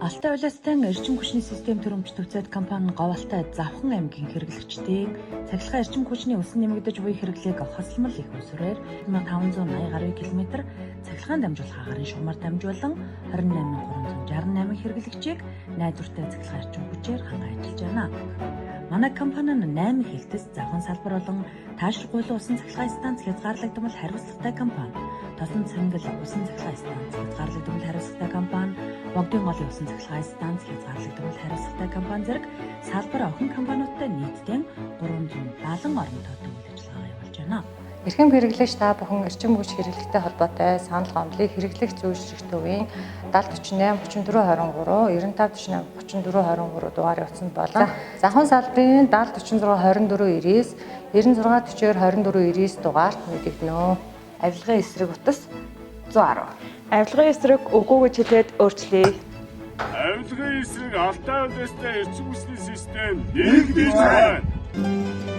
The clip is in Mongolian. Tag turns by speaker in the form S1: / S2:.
S1: Алтай улаастан эрчим хүчний систем төрөмж төвцөд компани Говьалтай Завхан аймгийн хэрэглэгчдийн цахилгаан эрчим хүчний өсөн нэмэгдэж буй хэрэглээг хосолмол их усрээр 1580 гаруй км цахилгаан дамжуулах агарын шугамар дамжуулан 28368 хэрэглэгчийг найдвартай цахилгаан эрчим хүчээр ханган ажиллаж байна. Манай компани нь 8 хэлтэс завхан салбар болон таашрахгүй усан цахилгаан станц хязгаарлагдмал хариуцлагатай компани, тосон цэнгэл усан цахилгаан станц хязгаарлагдмал хариуцлагатай компани, Богдын голын усан цахилгаан станц хязгаарлагдмал хариуцлагатай компани зэрэг салбар охин компаниудтай нийтдээ 370 орон тоотой үйл ажиллагаа явуулж байна.
S2: Эрхэм хэрэглэгч та бүхэн эрчим хүч хэрэглэхтэй холбоотой санал гомдлыг хэрэглэх зөвшөөрөх төвийн 7048 3423 9548 3423 дугаарыг утсанд болон завхан салбарын 7046 24 99 96 40 24 99 дугаарт мэдэгдэнэ. Авилгын эсрэг утас 110.
S3: Авилгын эсрэг үгүй гэж хэлээд өөрчлөе.
S4: Авилгын эсрэг алтай улаастай эрчим хүчний систем нэгдэж байна.